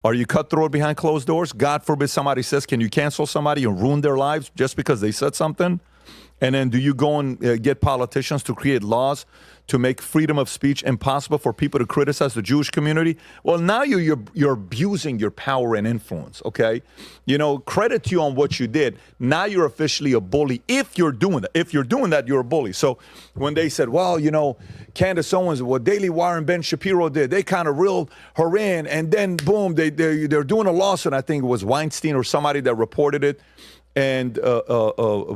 Are you cutthroat behind closed doors? God forbid somebody says, can you cancel somebody and ruin their lives just because they said something? And then do you go and get politicians to create laws to make freedom of speech impossible for people to criticize the Jewish community? Well, now you're abusing your power and influence, okay? You know, credit to you on what you did. Now you're officially a bully if you're doing that. If you're doing that, you're a bully. So when they said, well, you know, Candace Owens, what Daily Wire and Ben Shapiro did, they kind of reeled her in, and then boom, they're doing a lawsuit. I think it was Weinstein or somebody that reported it. And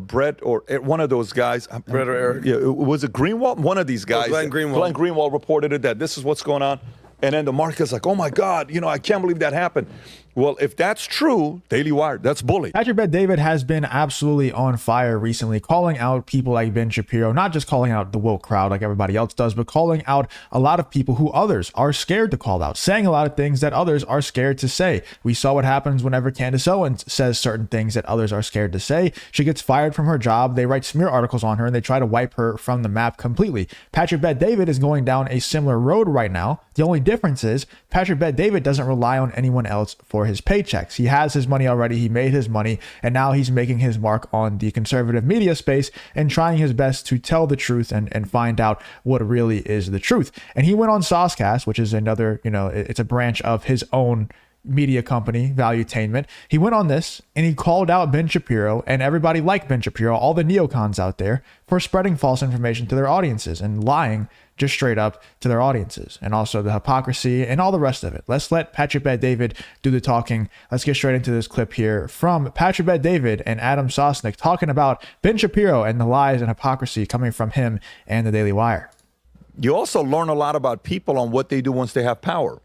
Brett or one of those guys. Brett or Eric. Yeah, was it Greenwald? One of these guys. Glenn Greenwald. Glenn Greenwald reported it that this is what's going on. And then the market's like, oh my God, you know, I can't believe that happened. Well, if that's true, Daily Wire, that's bully. Patrick Bet-David has been absolutely on fire recently, calling out people like Ben Shapiro, not just calling out the woke crowd like everybody else does, but calling out a lot of people who others are scared to call out, saying a lot of things that others are scared to say. We saw what happens whenever Candace Owens says certain things that others are scared to say. She gets fired from her job. They write smear articles on her and they try to wipe her from the map completely. Patrick Bet-David is going down a similar road right now. The only difference is Patrick Bet-David doesn't rely on anyone else for his paychecks. He has his money already. He made his money, and now he's making his mark on the conservative media space and trying his best to tell the truth and find out what really is the truth. And he went on SOScast, which is another, you know, it's a branch of his own media company, Valuetainment. He went on this and he called out Ben Shapiro and everybody like Ben Shapiro, all the neocons out there, for spreading false information to their audiences and lying just straight up to their audiences, and also the hypocrisy and all the rest of it. Let's let Patrick Bet-David do the talking. Let's get straight into this clip here from Patrick Bet-David and Adam Sosnick talking about Ben Shapiro and the lies and hypocrisy coming from him and the Daily Wire. You also learn a lot about people on what they do once they have power.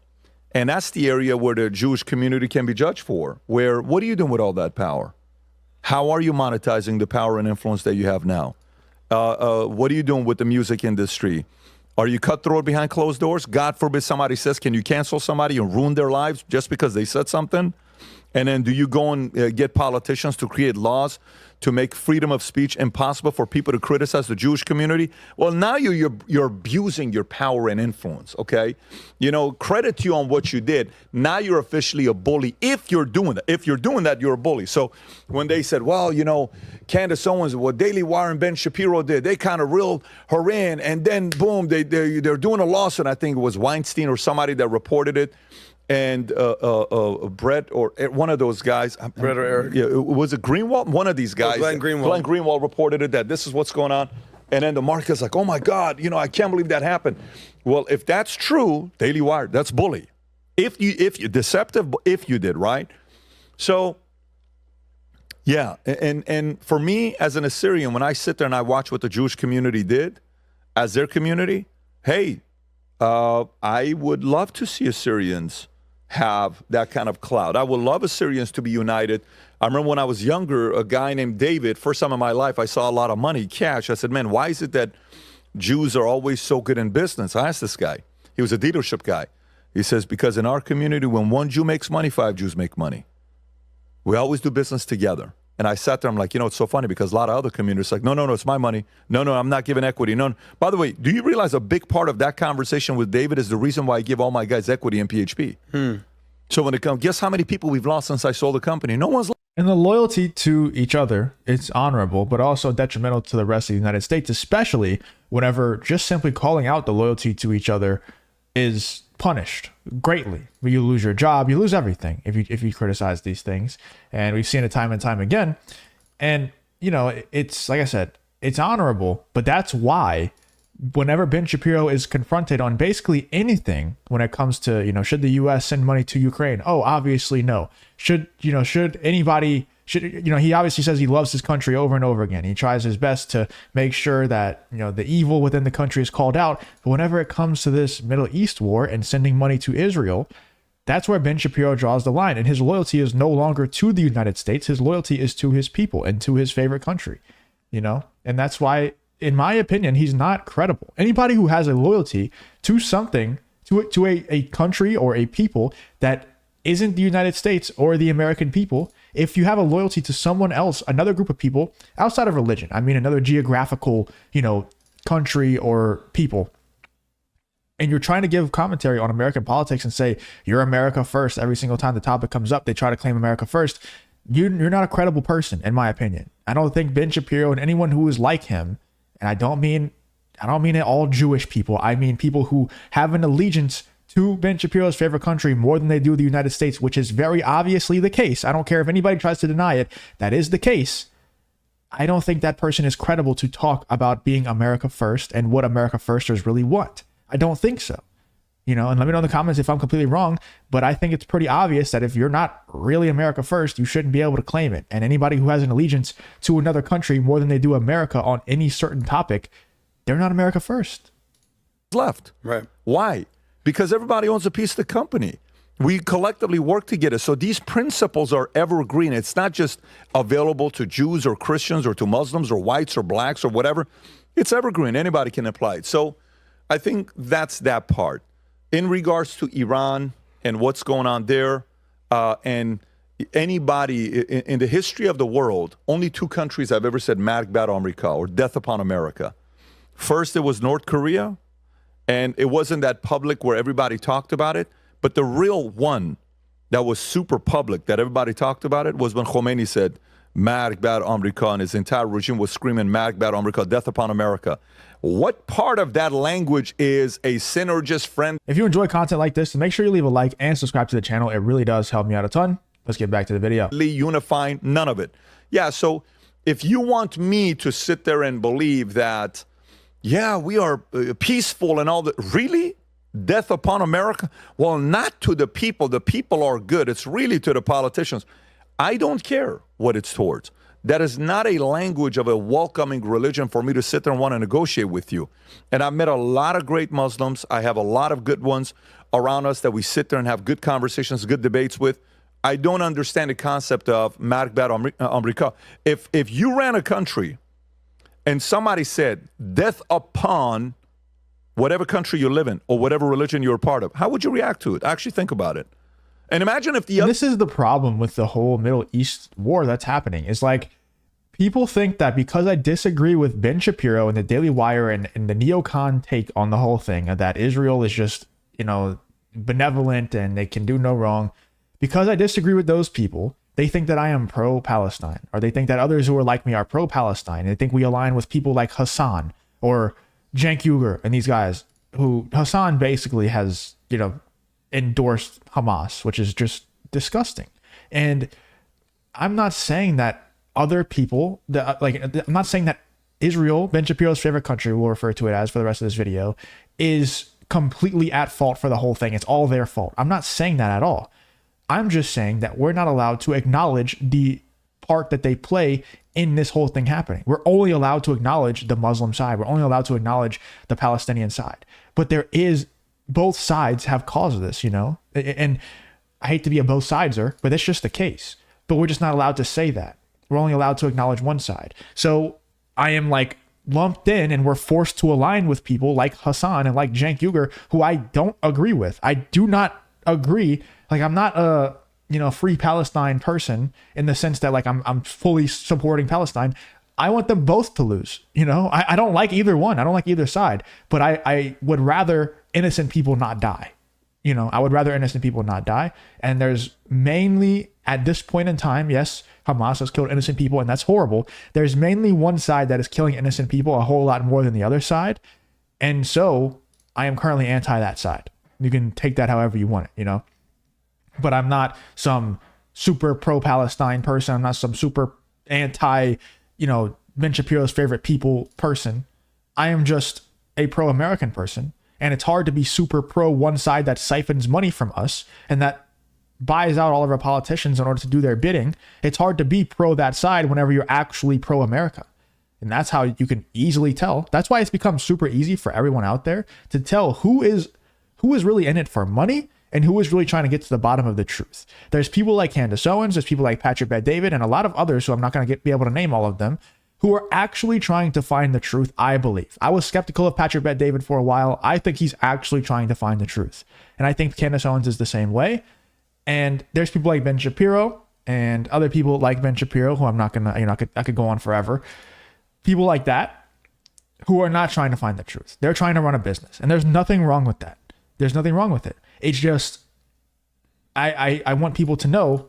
And that's the area where the Jewish community can be judged for, where what are you doing with all that power? How are you monetizing the power and influence that you have now? What are you doing with the music industry? Are you cutthroat behind closed doors? God forbid somebody says, can you cancel somebody and ruin their lives just because they said something? And then do you go and get politicians to create laws to make freedom of speech impossible for people to criticize the Jewish community? Well, now you're abusing your power and influence, okay? You know, credit to you on what you did. Now you're officially a bully if you're doing that. If you're doing that, you're a bully. So when they said, well, you know, Candace Owens, what Daily Wire and Ben Shapiro did, they kind of reeled her in, and then boom, they're doing a lawsuit. I think it was Weinstein or somebody that reported it. And Brett or one of those guys. Brett or Eric. Yeah, was it Greenwald? One of these guys. Glenn Greenwald. Glenn Greenwald reported it that this is what's going on. And then the market's like, oh my God, you know, I can't believe that happened. Well, if that's true, Daily Wire, that's bully. If you deceptive, if you did, right? So, yeah. And for me as an Assyrian, when I sit there and I watch what the Jewish community did as their community, hey, I would love to see Assyrians have that kind of clout. I would love Assyrians to be united. I remember when I was younger, a guy named David, first time in my life, I saw a lot of money, cash. I said, man, why is it that Jews are always so good in business? I asked this guy. He was a dealership guy. He says, because in our community, when one Jew makes money, 5 Jews make money. We always do business together. And I sat there, I'm like, you know, it's so funny because a lot of other communities are like, no, it's my money. No, I'm not giving equity. No. By the way, do you realize a big part of that conversation with David is the reason why I give all my guys equity in PHP? So when it comes, guess how many people we've lost since I sold the company? No one's lost. And the loyalty to each other, it's honorable, but also detrimental to the rest of the United States, especially whenever just simply calling out the loyalty to each other is punished greatly. When you lose your job, you lose everything if you criticize these things. And we've seen it time and time again. And, you know, it's like I said, it's honorable, but that's why whenever Ben Shapiro is confronted on basically anything when it comes to, you know, should the U.S. send money to Ukraine? Oh, obviously no. Should anybody, he obviously says he loves his country over and over again. He tries his best to make sure that, you know, the evil within the country is called out. But whenever it comes to this Middle East war and sending money to Israel, that's where Ben Shapiro draws the line. And his loyalty is no longer to the United States. His loyalty is to his people and to his favorite country, you know, and that's why, in my opinion, he's not credible. Anybody who has a loyalty to something, to a country or a people that isn't the United States or the American people, if you have a loyalty to someone else, another group of people outside of religion, I mean another geographical, you know, country or people, and you're trying to give commentary on American politics and say you're America first every single time the topic comes up, they try to claim America first. You're not a credible person, in my opinion. I don't think Ben Shapiro and anyone who is like him, and I don't mean it all Jewish people. I mean people who have an allegiance to Ben Shapiro's favorite country more than they do the United States, which is very obviously the case. I don't care if anybody tries to deny it. That is the case. I don't think that person is credible to talk about being America first and what America firsters really want. I don't think so. And let me know in the comments if I'm completely wrong, but I think it's pretty obvious that if you're not really America first, you shouldn't be able to claim it. And anybody who has an allegiance to another country more than they do America on any certain topic, they're not America first. Left. Right. Why? Because everybody owns a piece of the company. We collectively work together. So these principles are evergreen. It's not just available to Jews or Christians or to Muslims or whites or blacks or whatever. It's evergreen. Anybody can apply it. So I think that's that part. In regards to Iran and what's going on there, and anybody in the history of the world, only 2 countries have ever said "Mark Bad America" or "Death upon America." First, it was North Korea, and it wasn't that public where everybody talked about it. But the real one that was super public that everybody talked about it was when Khomeini said "Mark Bad America," and his entire regime was screaming "Mark Bad America, Death upon America." What part of that language is a synergist friend? If you enjoy content like this, make sure you leave a like and subscribe to the channel. It really does help me out a ton. Let's get back to the video. Unifying, none of it. Yeah, so if you want me to sit there and believe that, yeah, we are peaceful and all that, really? Death upon America? Well, not to the people. The people are good. It's really to the politicians. I don't care what it's towards. That is not a language of a welcoming religion for me to sit there and want to negotiate with you. And I've met a lot of great Muslims. I have a lot of good ones around us that we sit there and have good conversations, good debates with. I don't understand the concept of "Mark Bad America." If you ran a country and somebody said "death upon" whatever country you live in or whatever religion you're a part of, how would you react to it? Actually think about it. And imagine if this is the problem with the whole Middle East war that's happening. Is like people think that because I disagree with Ben Shapiro and the Daily Wire and the neocon take on the whole thing, that Israel is just, benevolent and they can do no wrong. Because I disagree with those people, they think that I am pro-Palestine, or they think that others who are like me are pro-Palestine. They think we align with people like Hassan or Cenk Uygur and these guys who Hassan basically has, endorsed Hamas, which is just disgusting. And I'm not saying that other people I'm not saying that Israel, Ben Shapiro's favorite country, we'll refer to it as for the rest of this video, is completely at fault for the whole thing. It's all their fault. I'm not saying that at all. I'm just saying that we're not allowed to acknowledge the part that they play in this whole thing happening. We're only allowed to acknowledge the Muslim side. We're only allowed to acknowledge the Palestinian side. But both sides have caused this, and I hate to be a both sideser, but that's just the case. But we're just not allowed to say that. We're only allowed to acknowledge one side. So I am lumped in, and we're forced to align with people like Hassan and like Cenk Uygur, who I don't agree with. I do not agree. I'm not a free Palestine person in the sense that I'm fully supporting Palestine. I want them both to lose. I don't like either one. I don't like either side, but I would rather innocent people not die. I would rather innocent people not die. And there's mainly at this point in time, yes, Hamas has killed innocent people and that's horrible. There's mainly one side that is killing innocent people a whole lot more than the other side. And so I am currently anti that side. You can take that however you want it, but I'm not some super pro-Palestine person. I'm not some super anti, Ben Shapiro's favorite people person. I am just a pro-American person. And it's hard to be super pro one side that siphons money from us and that buys out all of our politicians in order to do their bidding. It's hard to be pro that side whenever you're actually pro-America. And that's how you can easily tell. That's why it's become super easy for everyone out there to tell who is really in it for money and who is really trying to get to the bottom of the truth. There's people like Candace Owens, there's people like Patrick Bet-David, and a lot of others who I'm not going to be able to name all of them, who are actually trying to find the truth, I believe. I was skeptical of Patrick Bet-David for a while. I think he's actually trying to find the truth. And I think Candace Owens is the same way. And there's people like Ben Shapiro and other people like Ben Shapiro, who I'm not going to, I could go on forever. People like that who are not trying to find the truth. They're trying to run a business, and there's nothing wrong with that. There's nothing wrong with it. It's just, I want people to know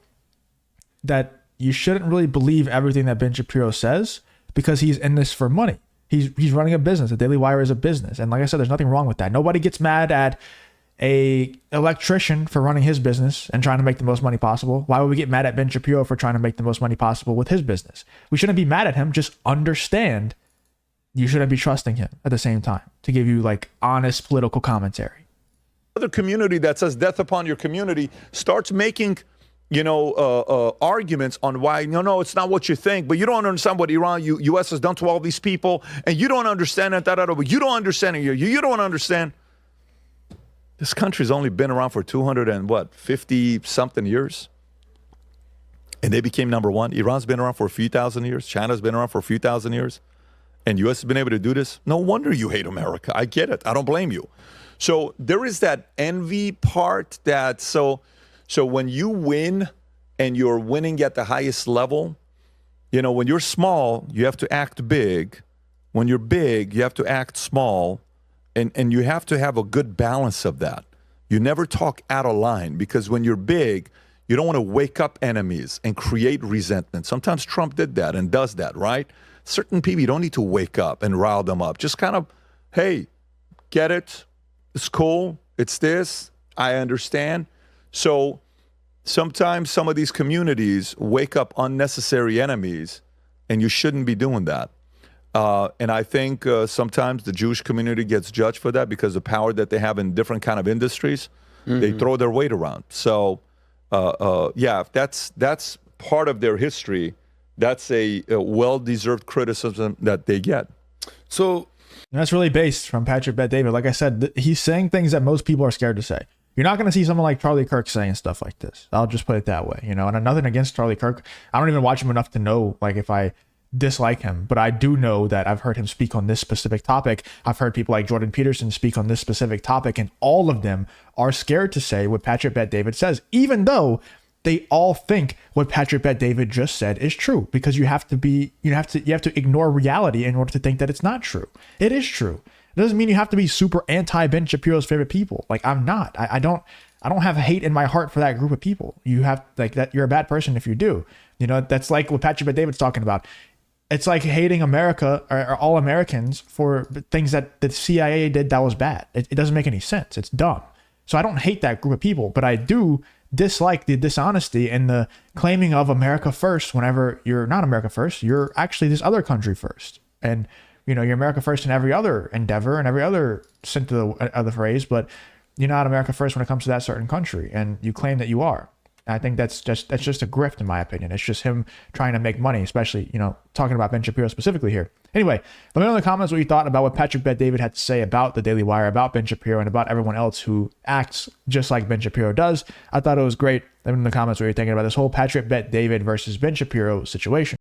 that you shouldn't really believe everything that Ben Shapiro says, because he's in this for money. He's running a business. The Daily Wire is a business. And like I said, there's nothing wrong with that. Nobody gets mad at a electrician for running his business and trying to make the most money possible. Why would we get mad at Ben Shapiro for trying to make the most money possible with his business? We shouldn't be mad at him. Just understand you shouldn't be trusting him at the same time to give you like honest political commentary. Other community that says death upon your community starts making arguments on why, no, it's not what you think, but you don't understand what U.S. has done to all these people, and you don't understand it, but you don't understand it, you don't understand. This country's only been around for 50-something years, and they became number one. Iran's been around for a few thousand years. China's been around for a few thousand years, and U.S. has been able to do this. No wonder you hate America. I get it. I don't blame you. So there is that envy part that, so when you win and you're winning at the highest level, when you're small, you have to act big. When you're big, you have to act small. And you have to have a good balance of that. You never talk out of line, because when you're big, you don't want to wake up enemies and create resentment. Sometimes Trump did that and does that, right? Certain people, you don't need to wake up and rile them up. Just kind of, hey, get it? It's cool. It's this. I understand. So sometimes some of these communities wake up unnecessary enemies, and you shouldn't be doing that. And I think sometimes the Jewish community gets judged for that because of the power that they have in different kind of industries. Mm-hmm. They throw their weight around. So, if that's part of their history, that's a well-deserved criticism that they get. So that's really based from Patrick Bet-David. Like I said, he's saying things that most people are scared to say. You're not going to see someone like Charlie Kirk saying stuff like this. I'll just put it that way, and I'm nothing against Charlie Kirk. I don't even watch him enough to know, like, if I dislike him, but I do know that I've heard him speak on this specific topic. I've heard people like Jordan Peterson speak on this specific topic, and all of them are scared to say what Patrick Bet-David says, even though they all think what Patrick Bet-David just said is true, because you have to ignore reality in order to think that it's not true. It is true. It doesn't mean you have to be super anti Ben Shapiro's favorite people. Like, I'm not. I don't have hate in my heart for that group of people. You have, like, that. You're a bad person if you do. That's like what Patrick Bet-David's talking about. It's like hating America or all Americans for things that the CIA did that was bad. It doesn't make any sense. It's dumb. So I don't hate that group of people, but I do dislike the dishonesty and the claiming of America first whenever you're not America first. You're actually this other country first. And, you're America first in every other endeavor and every other sense of the phrase, but you're not America first when it comes to that certain country. And you claim that you are. I think that's just a grift, in my opinion. It's just him trying to make money, especially, talking about Ben Shapiro specifically here. Anyway, let me know in the comments what you thought about what Patrick Bet-David had to say about the Daily Wire, about Ben Shapiro, and about everyone else who acts just like Ben Shapiro does. I thought it was great. Let me know in the comments what you're thinking about this whole Patrick Bet-David versus Ben Shapiro situation.